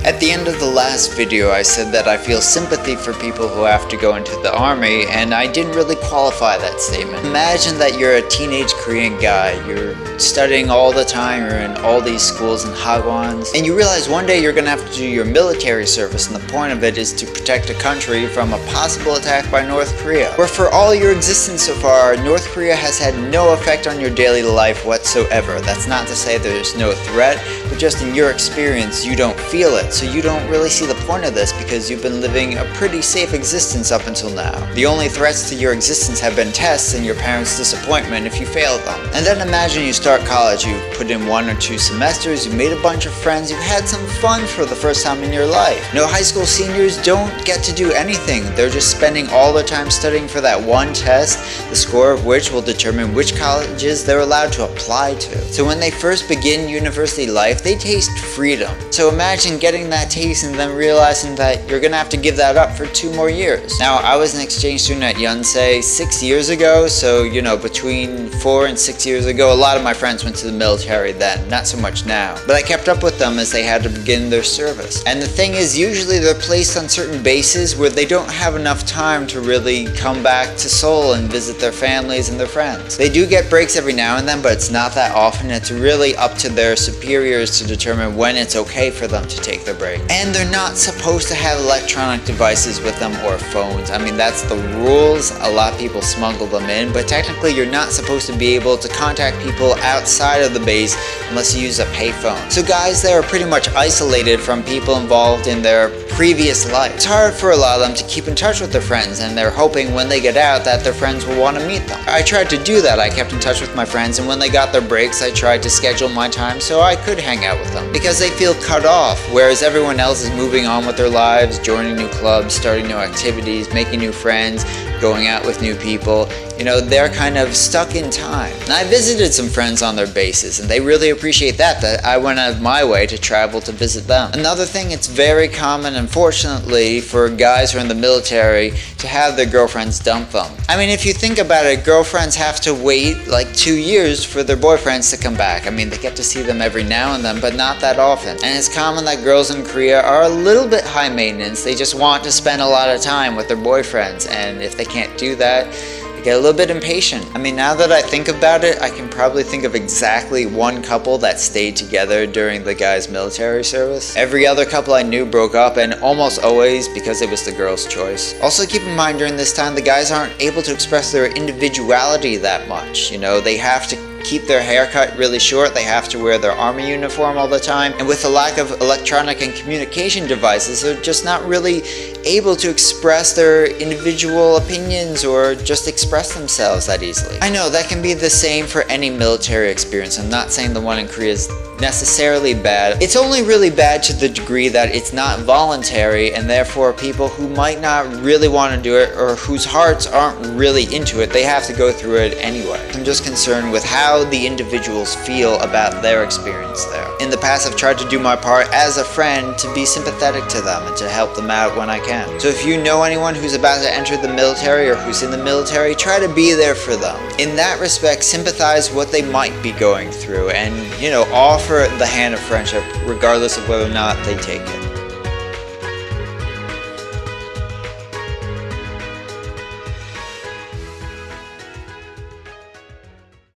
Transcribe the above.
At the end of the last video, I said that I feel sympathy for people who have to go into the army, and I didn't really qualify that statement. Imagine that you're a teenage Korean guy, you're studying all the time, you're in all these schools and hagwons, and you realize one day you're gonna have to do your military service, and the point of it is to protect a country from a possible attack by North Korea. Where for all your existence so far, North Korea has had no effect on your daily life whatsoever. That's not to say there's no threat, but just in your experience, you don't feel it. So you don't really see the point of this because you've been living a pretty safe existence up until now. The only threats to your existence have been tests and your parents' disappointment if you fail them. And then imagine you start college, you've put in 1 or 2 semesters, you've made a bunch of friends, you've had some fun for the first time in your life. No, high school seniors don't get to do anything. They're just spending all their time studying for that one test, the score of which will determine which colleges they're allowed to apply to. So when they first begin university life, they taste freedom. So imagine getting that taste and then realizing that you're gonna have to give that up for 2 more years. Now, I was an exchange student at Yonsei 6 years ago, so you know, between 4 and 6 years ago, a lot of my friends went to the military then, not so much now. But I kept up with them as they had to begin their service. And the thing is, usually they're placed on certain bases where they don't have enough time to really come back to Seoul and visit their families and their friends. They do get breaks every now and then, but it's not that often. It's really up to their superiors to determine when it's okay for them to take their break. And they're not supposed to have electronic devices with them or phones. I mean, that's the rules. A lot of people smuggle them in, but technically you're not supposed to be able to contact people outside of the base unless you use a payphone. So guys there are pretty much isolated from people involved in their previous life. It's hard for a lot of them to keep in touch with their friends, and they're hoping when they get out that their friends will want to meet them. I tried to do that. I kept in touch with my friends, and when they got their breaks, I tried to schedule my time so I could hang out with them. Because they feel cut off, whereas everyone else is moving on with their lives, joining new clubs, starting new activities, making new friends, going out with new people. You know, they're kind of stuck in time. And I visited some friends on their bases, and they really appreciate that I went out of my way to travel to visit them. Another thing, it's very common, unfortunately, for guys who are in the military to have their girlfriends dump them. I mean, if you think about it, girlfriends have to wait like 2 years for their boyfriends to come back. I mean, they get to see them every now and then, but not that often. And it's common that girls in Korea are a little bit high maintenance. They just want to spend a lot of time with their boyfriends, and if they can't do that, I get a little bit impatient. I mean, now that I think about it, I can probably think of exactly one couple that stayed together during the guy's military service. Every other couple I knew broke up, and almost always because it was the girl's choice. Also, keep in mind, during this time, the guys aren't able to express their individuality that much. You know, they have to keep their hair cut really short, they have to wear their army uniform all the time, and with the lack of electronic and communication devices, they're just not really able to express their individual opinions or just express themselves that easily. I know that can be the same for any military experience. I'm not saying the one in Korea is necessarily bad. It's only really bad to the degree that it's not voluntary, and therefore people who might not really want to do it or whose hearts aren't really into it, they have to go through it anyway. I'm just concerned with how the individuals feel about their experience there. In the past, I've tried to do my part as a friend to be sympathetic to them and to help them out when I can. So if you know anyone who's about to enter the military or who's in the military, try to be there for them. In that respect, sympathize what they might be going through and, you know, offer the hand of friendship regardless of whether or not they take it.